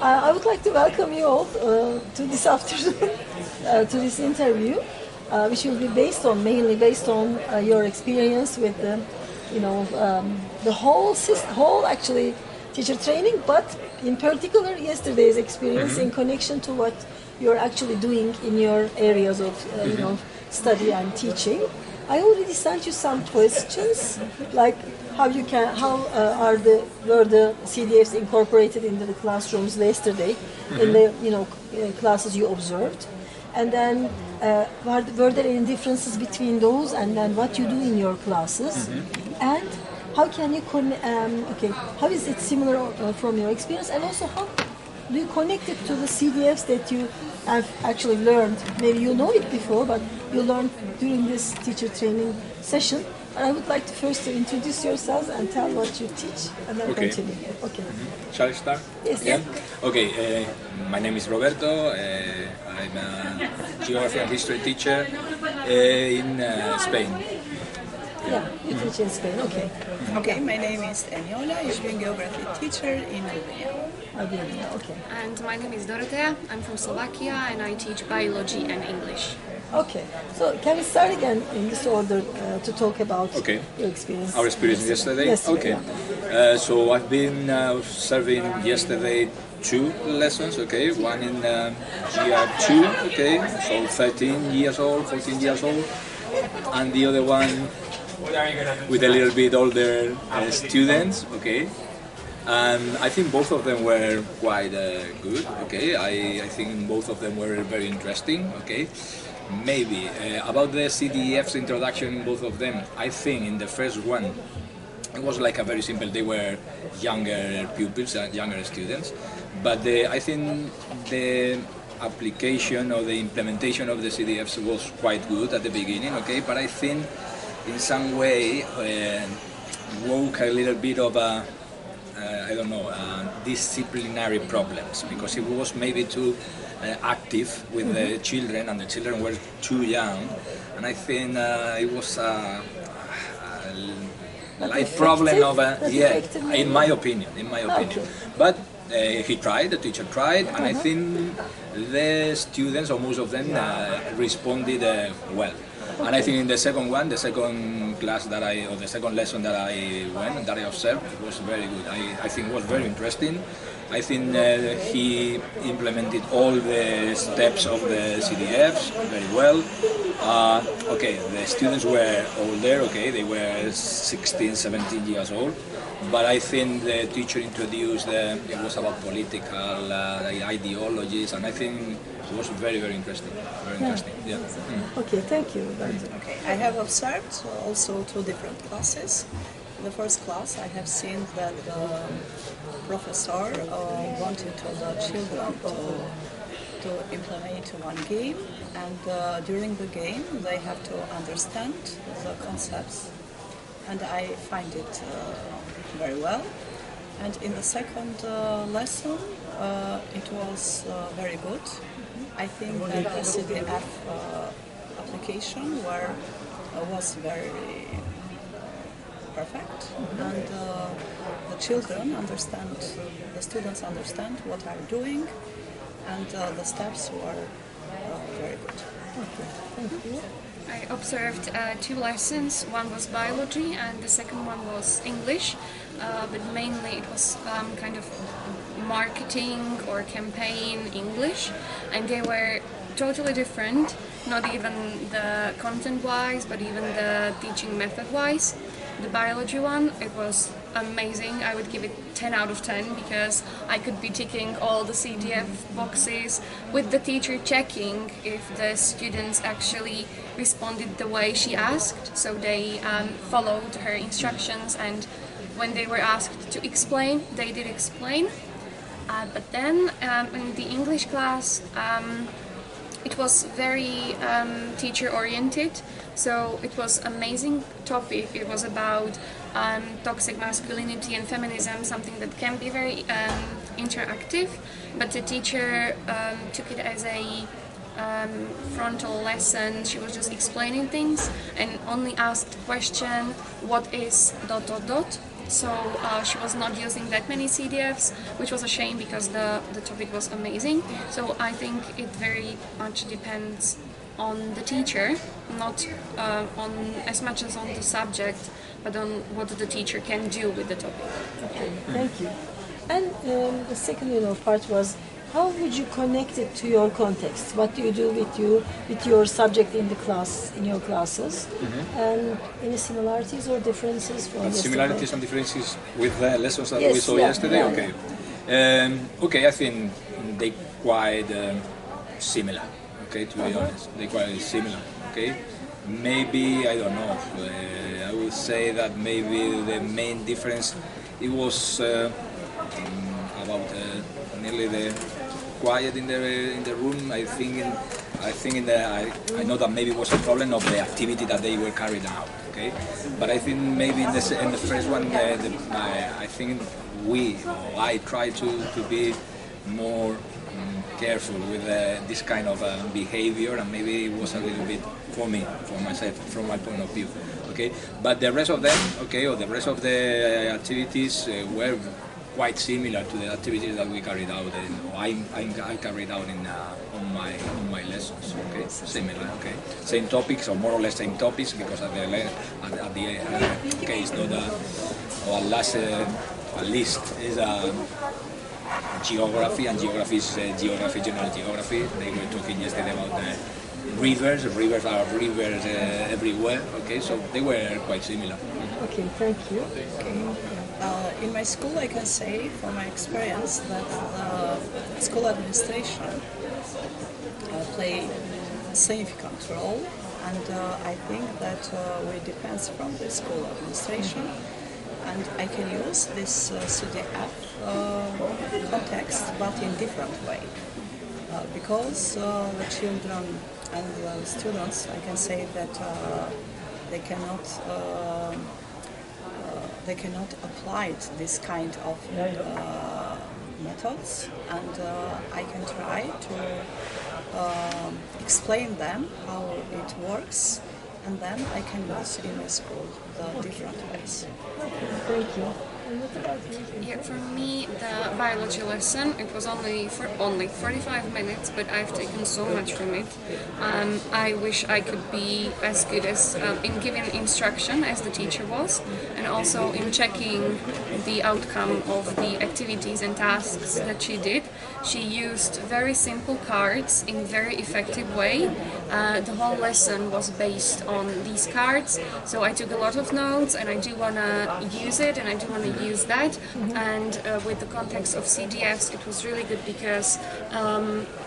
I would like to welcome you all to this afternoon, to this interview, which will be mainly based on your experience with the whole actually teacher training, but in particular yesterday's experience in connection to what you're actually doing in your areas of study and teaching. I already sent you some questions, like were the CDFs incorporated into the classrooms yesterday in the classes you observed, and then were there any differences between those and then what you do in your classes, and how can you how is it similar from your experience, and also how do you connect it to the CDFs that you have actually learned? Maybe you know it before, but you learned during this teacher training session. And I would like to first introduce yourselves and tell what you teach, and then continue. Okay. Shall I start? Yes. Yeah. Okay. My name is Roberto. I'm a geography and history teacher in Spain. Yeah, you teach in Spain. Okay. Okay, my name is Eniola. I'm a geography teacher in Albania. Okay. And my name is Dorothea. I'm from Slovakia and I teach biology and English. Okay, so can we start again in this order to talk about your experience? Our experience yesterday? Okay. Yeah. So I've been serving yesterday 2 lessons, okay? One in GR2, okay? So 13 years old, 14 years old. And the other one with a little bit older students, okay? And I think both of them were quite good, okay? I think both of them were very interesting, okay? Maybe about the CDF's introduction in both of them, I think in the first one it was like a very simple, they were younger pupils, younger students, but I think the application or the implementation of the CDFs was quite good at the beginning, okay? But I think in some way woke a little bit of a disciplinary problems, because it was maybe too active with the children, and the children were too young, and I think it was a life problem of in my opinion. Okay. But the teacher tried, and I think the students, or most of them, responded well. And I think in the second class the second lesson that I observed, it was very good. I think it was very interesting. I think he implemented all the steps of the CDFs very well. The students were older, they were 16, 17 years old. But I think the teacher introduced, it was about political ideologies, and I think it was very, very interesting. Very interesting, yeah. Okay, thank you. Okay, I have observed also 2 different classes. In the first class, I have seen that the professor wanted to the children to implement one game, and during the game they have to understand the concepts, and I find it very well. And in the second lesson, it was very good. I think that the CDF application was very perfect, and the students understand what I'm doing, and the steps were very good. Okay, thank you. I observed 2 lessons. One was biology and the second one was English, but mainly it was kind of marketing or campaign English, and they were totally different, not even the content-wise, but even the teaching method-wise. The biology one, it was amazing. I would give it 10 out of 10 because I could be ticking all the CDF boxes with the teacher checking if the students actually responded the way she asked. So they followed her instructions, and when they were asked to explain, they did explain. But then in the English class, it was very teacher-oriented, so it was amazing topic. It was about toxic masculinity and feminism, something that can be very interactive, but the teacher took it as a frontal lesson. She was just explaining things and only asked the question, what is ... so she was not using that many CDFs, which was a shame because the topic was amazing. So I think it very much depends on the teacher, not on as much as on the subject, but on what the teacher can do with the topic. Okay, thank you. And the second, part was, how would you connect it to your context? What do you do with your subject in the class, in your classes? And any similarities or differences from yesterday? Similarities and differences with the lessons that Yes, we saw yeah, yesterday? yeah. Okay. Okay, I think they quite similar, okay, to be honest. They quite similar, okay? Maybe, I don't know, I would say that maybe the main difference, it was about nearly the quiet in the room. I know that maybe it was a problem of the activity that they were carried out. Okay, but I think maybe in the first one, I think I try to be more careful with this kind of behavior, and maybe it was a little bit for myself, from my point of view. Okay, but the rest of them, okay, or the rest of the activities were quite similar to the activities that we carried out, I carried out on my lessons. Okay, similar. Okay, same topics, or more or less same topics, because at the case, at least is geography, and geography is geography, general geography. They were talking yesterday about rivers. Rivers are rivers everywhere. Okay, so they were quite similar. Okay, thank you. In my school, I can say from my experience that the school administration play a significant role, and I think that we depends from the school administration, and I can use this CDF context, but in different way, because the children and the students, I can say that they cannot apply this kind of methods, and I can try to explain them how it works, and then I can use in my school the different ways. Thank you. And what about you? Yeah, for me, the biology lesson, it was only 45 minutes, but I've taken so much from it. I wish I could be as good as in giving instruction as the teacher was, and also in checking the outcome of the activities and tasks that she did. She used very simple cards in very effective way. The whole lesson was based on these cards, so I took a lot of notes, and I do want to use it, and I do want to use that. And with the context of CDFs, it was really good because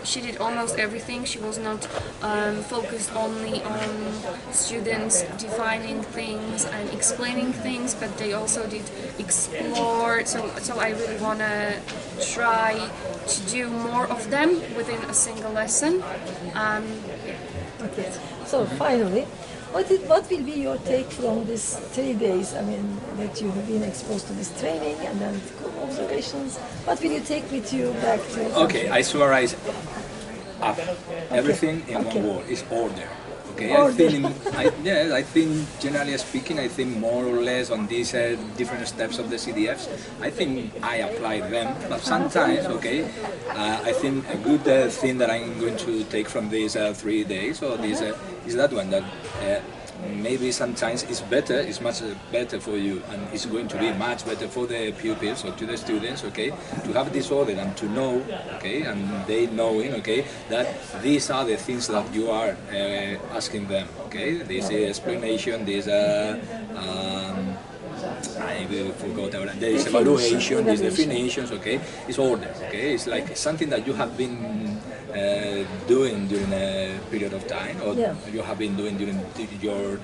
she did almost everything. She was not focused only on students defining things and explaining things, but they also did explore. So I really want to try to do more of them within a single lesson. Okay. So finally, what will be your take from these 3 days? I mean, that you have been exposed to this training and then observations. What will you take with you back to? Okay, I summarize up everything in one word. It's order. Okay, Order. I think generally speaking, I think more or less on these different steps of the CDFs, I think I apply them. But sometimes, okay, I think a good thing that I'm going to take from these 3 days or this is that one that maybe sometimes it's much better for you, and it's going to be much better for the pupils or to the students, okay, to have this order and to know, okay, and they knowing, okay, that these are the things that you are asking them, okay, this explanation, this I forgot there is evaluation, these definitions, okay, it's order, okay, it's like something that you have been doing during a period of time, or you have been doing during your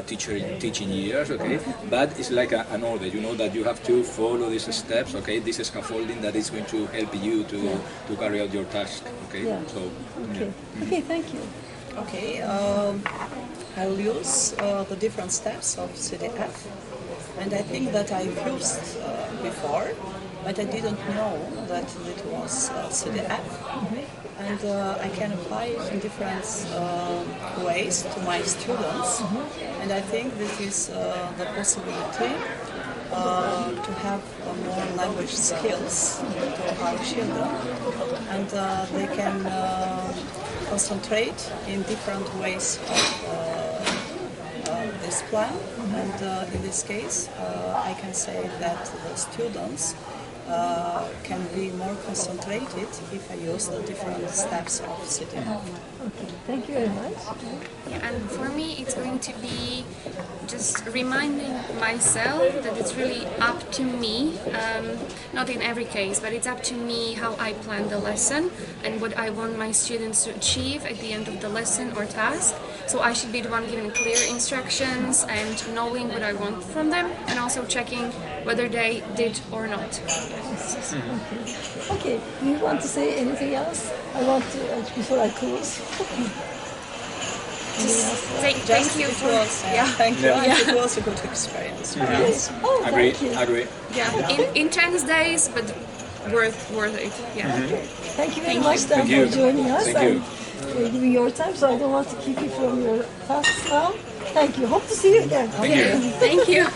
teaching years, okay, but it's like an order, you know that you have to follow these steps, okay, this scaffolding that is going to help you to carry out your task, okay, so Okay, thank you. Okay, I'll use the different steps of CDF, and I think that I've used before, but I didn't know that it was CDF, and I can apply it in different ways to my students, and I think this is the possibility to have more language skills to our children, and they can concentrate in different ways of this plan. And in this case, I can say that the students can be more concentrated if I use the different steps of sitting. Okay, thank you very much. Yeah, and for me, it's going to be just reminding myself that it's really up to me, not in every case, but it's up to me how I plan the lesson and what I want my students to achieve at the end of the lesson or task. So I should be the one giving clear instructions and knowing what I want from them, and also checking whether they did or not. Okay, do you want to say anything else? I want to, before I close. Thank you for Thank you. And it was a good experience for us. Oh, Agree, thank you. agree. intense days, but worth it. Yeah. Thank you very much Dan, Thank you. for joining us Thank and you. giving your time, so I don't want to keep you from your tasks now. Thank you. Hope to see you again. Thank you. Thank you.